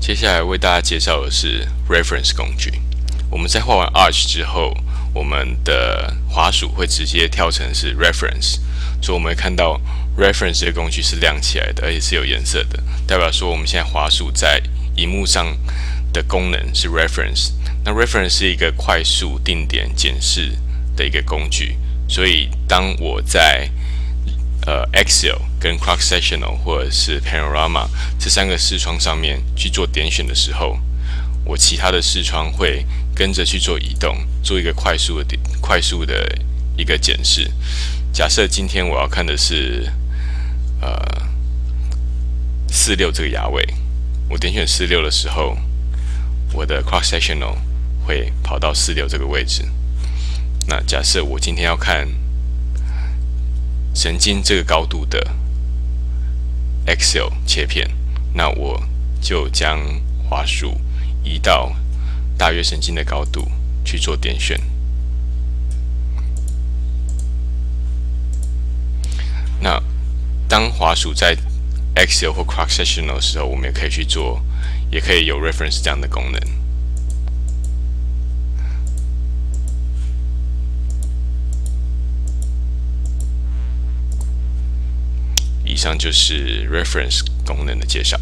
接下来为大家介绍的是 Rerefernce 工具。我们在画完 Arch 之后，我们的滑鼠会直接跳成是 Rerefernce，所以我们会看到 Rerefernce 这个工具是亮起来的，而且是有颜色的，代表说我们现在滑鼠在萤幕上的功能是 Rerefernce。那 Rerefernce 是一个快速定点检视的一个工具，所以当我在Excel 跟 Cross-sectional 或者是 Panorama 这三个视窗上面去做点选的时候，我其他的视窗会跟着去做移动，做一个快速的一个检视。假设今天我要看的是46这个牙位，我点选46的时候，我的 Cross-sectional 会跑到46这个位置。那假设我今天要看神经这个高度的 Excel 切片，那我就将滑鼠移到大约神经的高度去做点选。那当滑鼠在 Excel 或 Cross-sectional 的时候，我们也可以去做，也可以有 Rerefernce 这样的功能。以上就是 Rerefernce 功能的介绍。